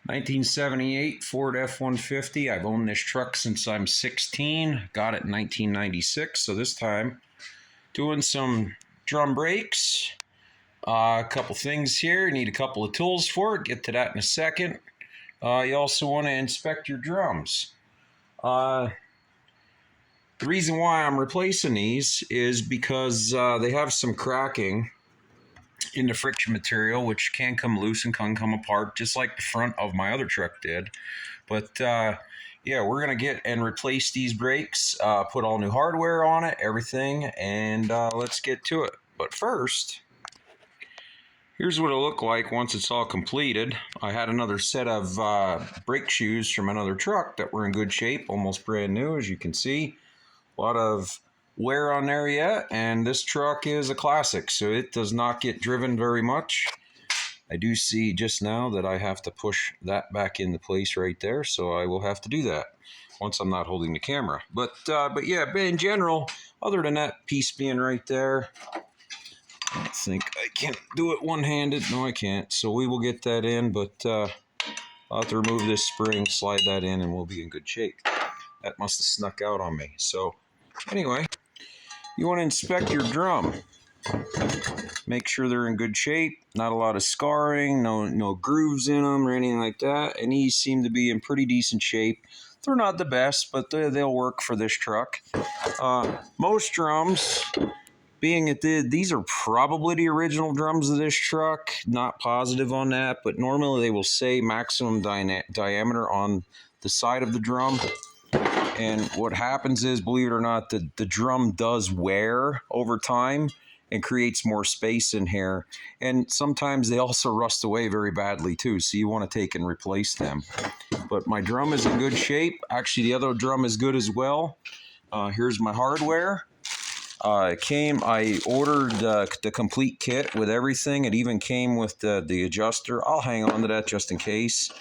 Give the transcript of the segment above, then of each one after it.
1978 Ford F150. I've owned this truck since I'm 16. Got it in 1996. So this time, doing some drum brakes. A couple things here. You need a couple of tools for it. Get to that in a second. You also want to inspect your drums. The reason why I'm replacing these is because they have some cracking in the friction material, which can come loose and can come apart, just like the front of my other truck did. But yeah, we're gonna get and replace these brakes, put all new hardware on it, everything, and let's get to it. But first, here's what it'll look like once it's all completed. I had another set of brake shoes from another truck that were in good shape, almost brand new, as you can see. A lot of wear on there yet, and this truck is a classic, so it does not get driven very much. I do see just now that I have to push that back into place right there, so I will have to do that once I'm not holding the camera. But yeah, in general, other than that piece being right there, I don't think I can do it one-handed. No, I can't. So we will get that in, but I'll have to remove this spring, slide that in, and we'll be in good shape. That must have snuck out on me. So anyway, you want to inspect your drum. Make sure they're in good shape. Not a lot of scarring, no grooves in them or anything like that. And these seem to be in pretty decent shape. They're not the best, but they'll work for this truck. Most drums, being that these are probably the original drums of this truck, not positive on that, but normally they will say maximum diameter on the side of the drum. And what happens is, believe it or not, the drum does wear over time and creates more space in here. And sometimes they also rust away very badly too, so you want to take and replace them. But my drum is in good shape. Actually, the other drum is good as well. Here's my hardware. I ordered the complete kit with everything. It even came with the adjuster. I'll hang on to that just in case.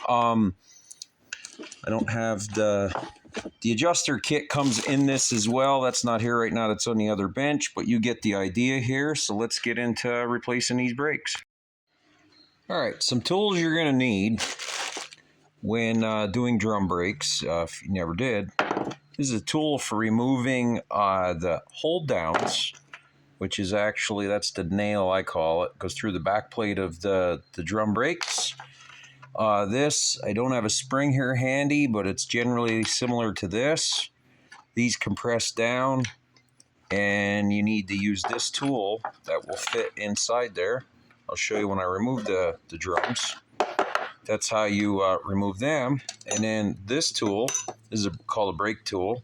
I don't have the adjuster kit comes in this as well. That's not here right now. That's on the other bench, but you get the idea here. So let's get into replacing these brakes. All right, some tools you're going to need when doing drum brakes, if you never did. This is a tool for removing the hold downs, which is actually, that's the nail I call it. Goes through the back plate of the drum brakes. This, I don't have a spring here handy, but it's generally similar to this. These compress down, and you need to use this tool that will fit inside there. I'll show you when I remove the drums. That's how you remove them. And then this tool is called a brake tool.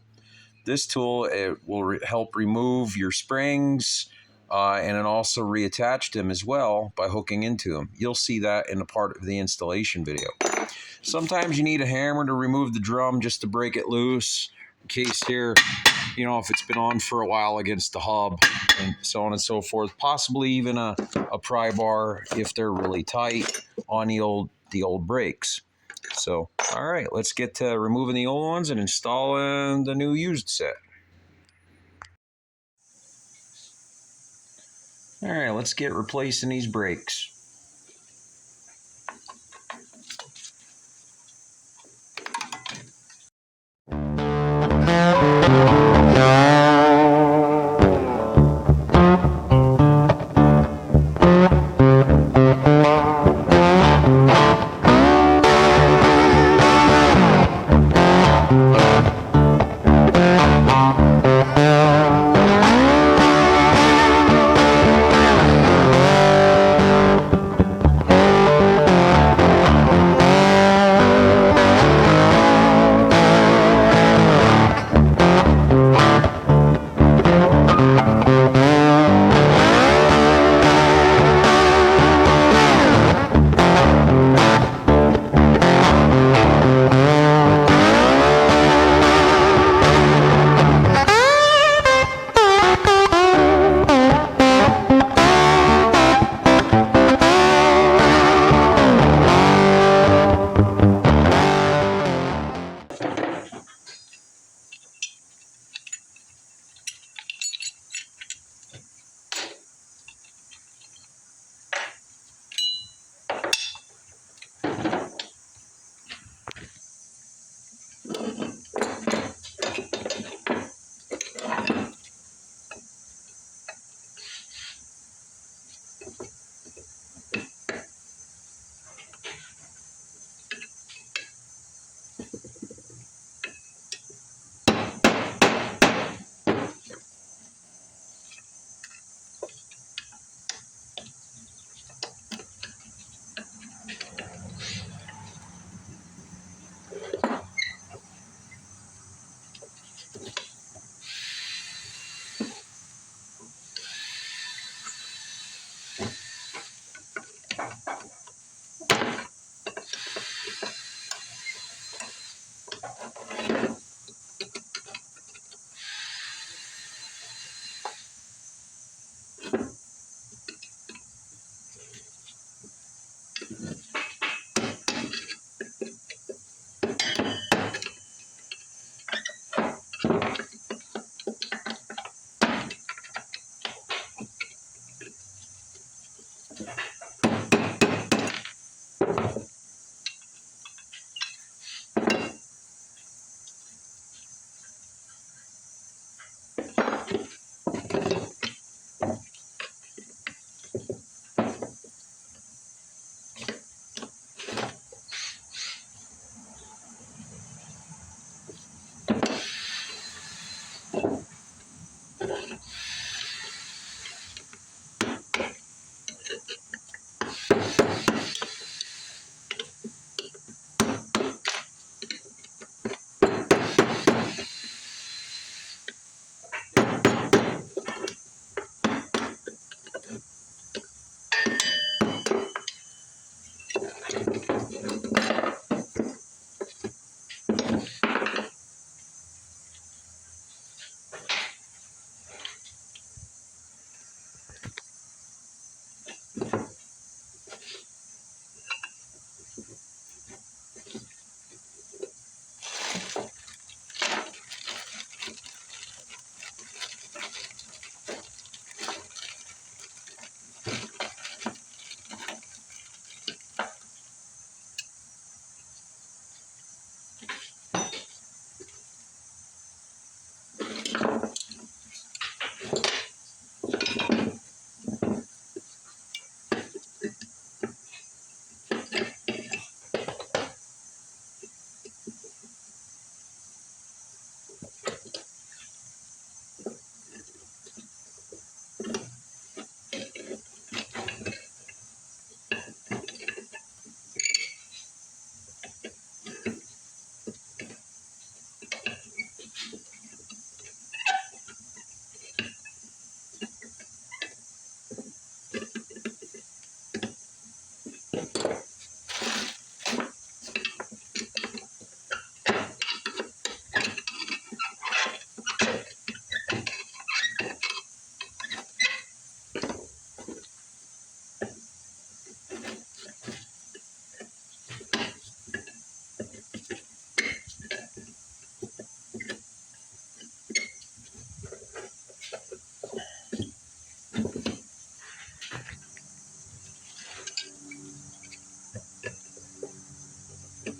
This tool, it will help remove your springs, and then also reattach them as well by hooking into them. You'll see that in a part of the installation video. Sometimes you need a hammer to remove the drum just to break it loose. In case here, you know, if it's been on for a while against the hub and so on and so forth. Possibly even a pry bar if they're really tight on the old brakes. So, all right, let's get to removing the old ones and installing the new used set. All right, let's get replacing these brakes.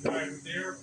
Right there.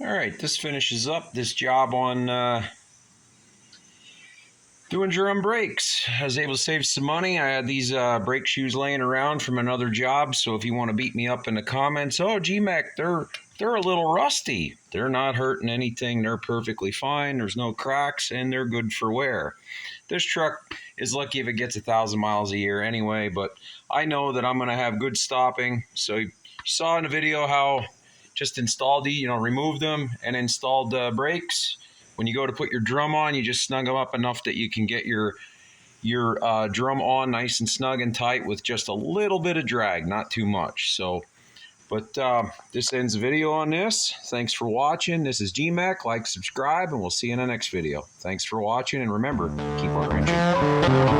All right, this finishes up this job on doing drum brakes. I was able to save some money. I had these brake shoes laying around from another job, so if you want to beat me up in the comments, oh, G-Mac, they're a little rusty. They're not hurting anything. They're perfectly fine. There's no cracks, and they're good for wear. This truck is lucky if it gets 1,000 miles a year anyway, but I know that I'm going to have good stopping. So you saw in the video how just installed removed them and installed the brakes. When you go to put your drum on, you just snug them up enough that you can get your drum on nice and snug and tight with just a little bit of drag, not too much. So, but this ends the video on this. Thanks for watching. This is G-Mac. Like, subscribe, and we'll see you in the next video. Thanks for watching, and remember, keep on wrenching.